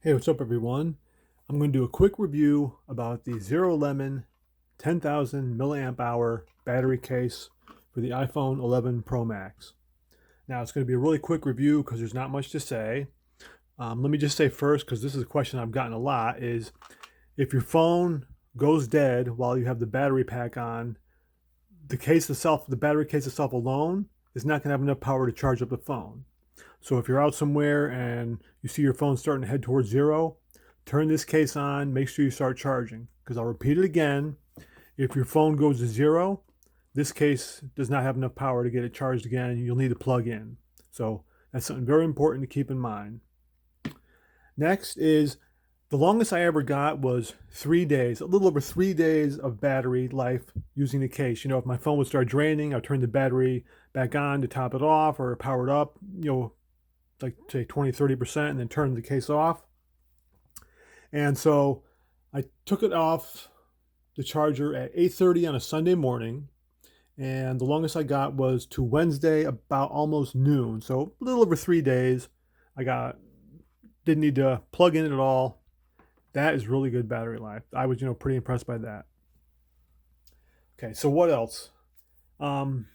Hey, what's up everyone? I'm going to do a quick review about the Zerolemon 10,000 milliamp hour battery case for the iPhone 11 Pro Max. Now it's going to be a really quick review because there's not much to say. Let me just say first, because this is a question I've gotten a lot, is if your phone goes dead while you have the battery pack on, the battery case itself alone is not going to have enough power to charge up the phone. So if you're out somewhere and you see your phone starting to head towards zero, turn this case on, make sure you start charging. Because I'll repeat it again, if your phone goes to zero, this case does not have enough power to get it charged again. You'll need to plug in. So that's something very important to keep in mind. Next is the longest I ever got was 3 days, a little over 3 days of battery life using the case. If my phone would start draining, I'd turn the battery back on to top it off or power it up, like say 20, 30%, and then turn the case off. And so I took it off the charger at 8:30 on a Sunday morning. And the longest I got was to Wednesday about almost noon. So a little over 3 days. Didn't need to plug in at all. That is really good battery life. I was, pretty impressed by that. Okay, so what else? Um,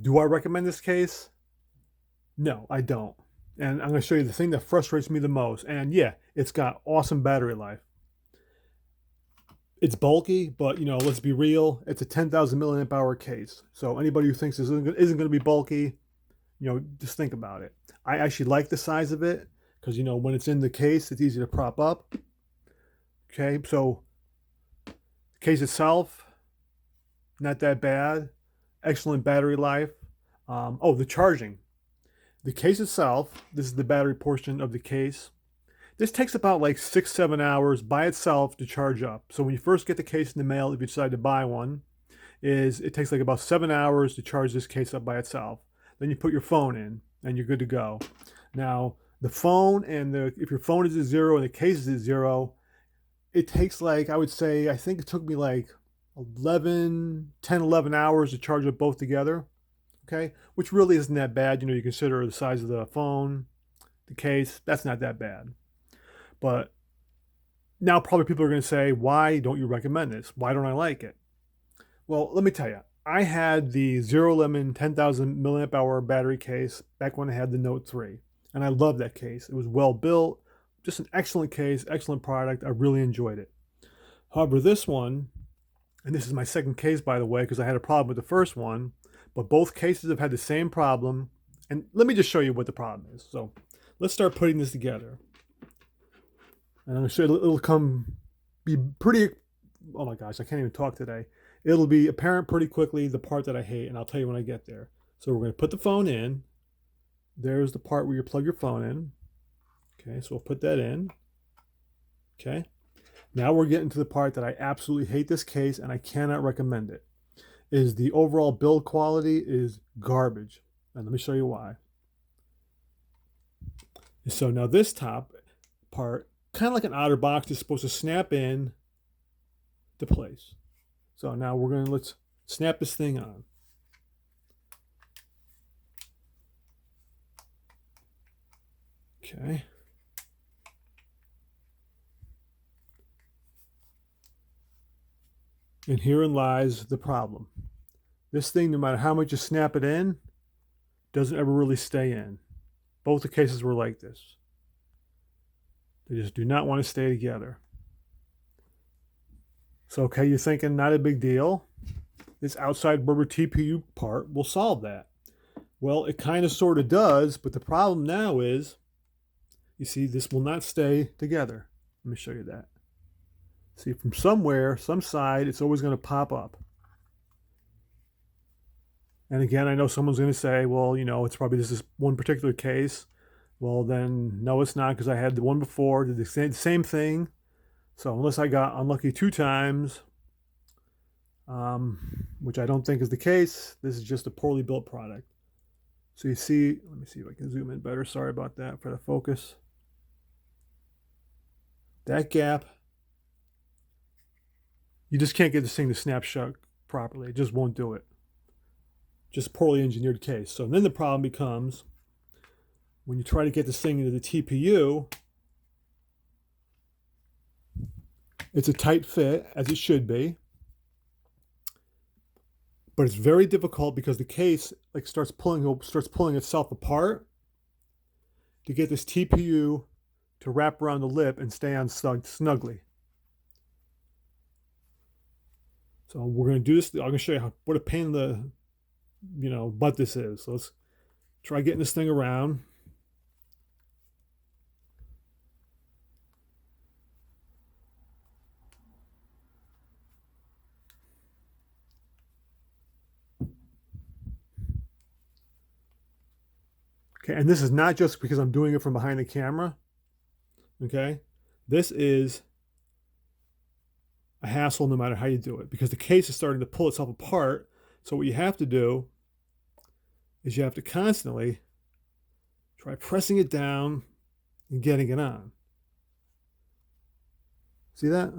do I recommend this case? No, I don't. And I'm going to show you the thing that frustrates me the most. And yeah, it's got awesome battery life. It's bulky, but let's be real. It's a 10,000 milliamp hour case. So anybody who thinks this isn't going to be bulky, just think about it. I actually like the size of it because when it's in the case, it's easy to prop up. Okay, so the case itself, not that bad. Excellent battery life. The charging. The case itself, this is the battery portion of the case. This takes about like 6-7 hours by itself to charge up. So when you first get the case in the mail, if you decide to buy one, it takes like about 7 hours to charge this case up by itself. Then you put your phone in and you're good to go. Now the phone if your phone is at zero and the case is at zero, it takes like, I think it took me like 11 hours to charge up both together. Okay, which really isn't that bad. You consider the size of the phone, the case, that's not that bad. But now probably people are going to say, why don't you recommend this? Why don't I like it? Well, let me tell you. I had the Zerolemon 10,000 milliamp hour battery case back when I had the Note 3. And I loved that case. It was well built, just an excellent case, excellent product. I really enjoyed it. However, this one, and this is my second case, by the way, because I had a problem with the first one, but both cases have had the same problem. And let me just show you what the problem is. So let's start putting this together. And I'm sure it'll be pretty, oh my gosh, I can't even talk today. It'll be apparent pretty quickly the part that I hate, and I'll tell you when I get there. So we're going to put the phone in. There's the part where you plug your phone in. Okay, so we'll put that in. Okay. Now we're getting to the part that I absolutely hate this case and I cannot recommend it. Is the overall build quality is garbage. And let me show you why. So now this top part, kind of like an OtterBox, is supposed to snap in to place. So now let's snap this thing on. Okay. And herein lies the problem. This thing, no matter how much you snap it in, doesn't ever really stay in. Both the cases were like this. They just do not want to stay together. So, okay, you're thinking not a big deal. This outside rubber TPU part will solve that. Well, it kind of sort of does, but the problem now is, you see, this will not stay together. Let me show you that. See, from somewhere, some side, it's always going to pop up. And again, I know someone's going to say, well, it's probably this one particular case. Well, then, no, it's not, because I had the one before, did the same thing. So unless I got unlucky 2 times, which I don't think is the case, this is just a poorly built product. So you see, let me see if I can zoom in better. Sorry about that for the focus. That gap, you just can't get this thing to snap shut properly. It just won't do it. Just poorly engineered case. So then the problem becomes when you try to get this thing into the TPU, It's a tight fit, as it should be, but it's very difficult because the case like starts pulling itself apart to get this TPU to wrap around the lip and stay on snugly. So we're going to do this. I'm going to show you what a pain in the butt this is. So let's try getting this thing around. Okay, and this is not just because I'm doing it from behind the camera. Okay, this is a hassle no matter how you do it because the case is starting to pull itself apart. So what you have to do is you have to constantly try pressing it down and getting it on. See that?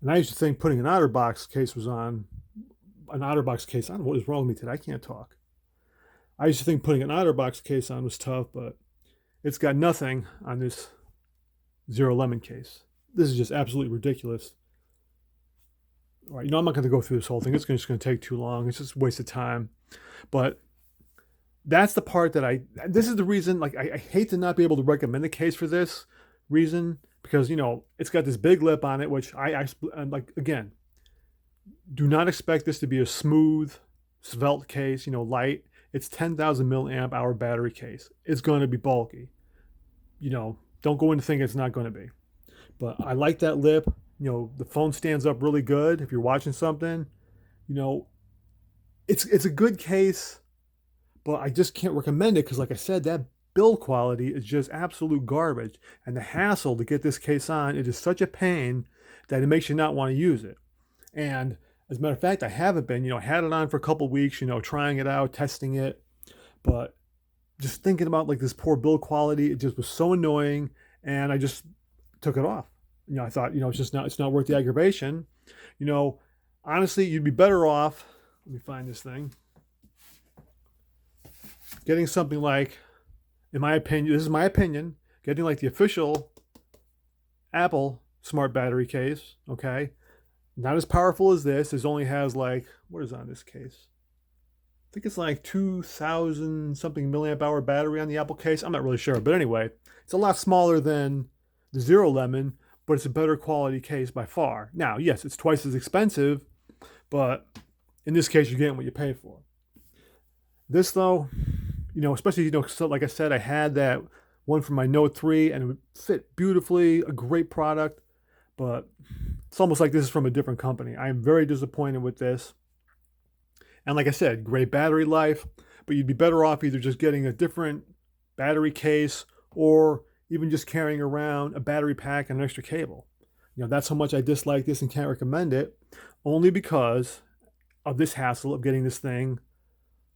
And I used to think putting an OtterBox case was on an OtterBox case. I don't know what is wrong with me today. I can't talk. I used to think putting an OtterBox case on was tough, but it's got nothing on this Zerolemon case. This is just absolutely ridiculous. All right, I'm not going to go through this whole thing. It's just going to take too long. It's just a waste of time. But that's the part that this is the reason, like, I hate to not be able to recommend a case for this reason because, it's got this big lip on it, which like, again, do not expect this to be a smooth, svelte case, light. It's 10,000 milliamp hour battery case. It's going to be bulky. Don't go into thinking it's not going to be. But I like that lip. The phone stands up really good if you're watching something. It's a good case, but I just can't recommend it because, like I said, that build quality is just absolute garbage. And the hassle to get this case on, it is such a pain that it makes you not want to use it. And as a matter of fact, I haven't been, had it on for a couple weeks, trying it out, testing it. But just thinking about like this poor build quality, it just was so annoying. And I just took it off. I thought, it's not worth the aggravation. Honestly, you'd be better off. Let me find this thing. Getting something like, in my opinion, this is my opinion, getting like the official Apple smart battery case, okay? Not as powerful as this. This only has like, what is on this case? I think it's like 2,000 something milliamp hour battery on the Apple case. I'm not really sure, but anyway, it's a lot smaller than the Zerolemon, but it's a better quality case by far. Now, yes, it's twice as expensive, but in this case, you're getting what you pay for. This though, especially, so like I said, I had that one from my Note 3 and it would fit beautifully, a great product, but it's almost like this is from a different company. I am very disappointed with this. And like I said, great battery life, but you'd be better off either just getting a different battery case or even just carrying around a battery pack and an extra cable. That's how much I dislike this and can't recommend it, only because of this hassle of getting this thing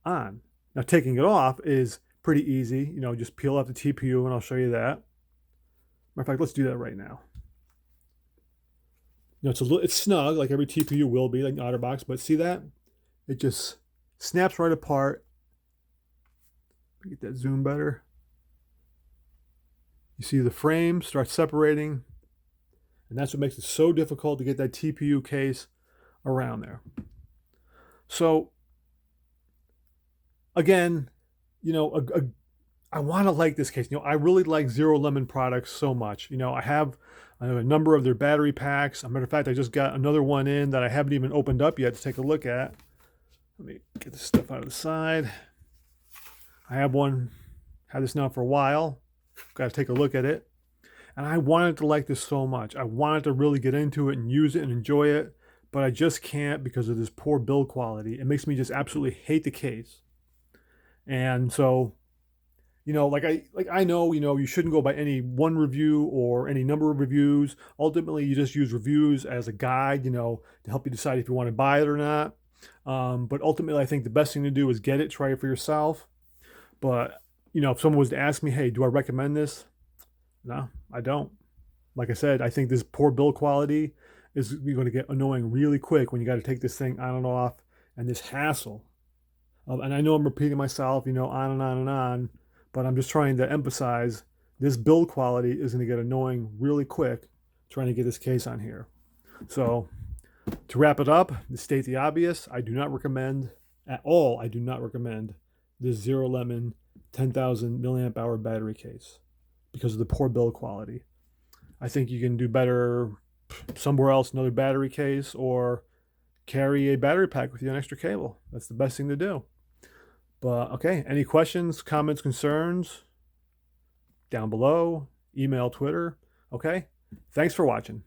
on. Now, taking it off is pretty easy. Just peel off the TPU and I'll show you that. Matter of fact, let's do that right now. It's snug, like every TPU will be, like an OtterBox, but see that? It just snaps right apart. Get that zoom better. You see the frame start separating, and that's what makes it so difficult to get that TPU case around there. So, again, I want to like this case. I really like Zerolemon products so much. I have a number of their battery packs. As a matter of fact, I just got another one in that I haven't even opened up yet to take a look at. Let me get this stuff out of the side. I had this now for a while. Got to take a look at it. And I wanted to like this so much. I wanted to really get into it and use it and enjoy it, but I just can't because of this poor build quality. It makes me just absolutely hate the case. And so, I know, you shouldn't go by any one review or any number of reviews. Ultimately, you just use reviews as a guide, to help you decide if you want to buy it or not. But ultimately, I think the best thing to do is get it, try it for yourself. But, if someone was to ask me, hey, do I recommend this? No, I don't. Like I said, I think this poor build quality is going to get annoying really quick when you got to take this thing on and off, and this hassle. And I know I'm repeating myself, on and on and on, but I'm just trying to emphasize this build quality is going to get annoying really quick trying to get this case on here. So to wrap it up, to state the obvious, I do not recommend at all, I do not recommend this Zerolemon 10,000 milliamp hour battery case because of the poor build quality. I think you can do better somewhere else, another battery case, or carry a battery pack with you, an extra cable. That's the best thing to do. But okay, any questions, comments, concerns? Down below, email, Twitter. Okay, thanks for watching.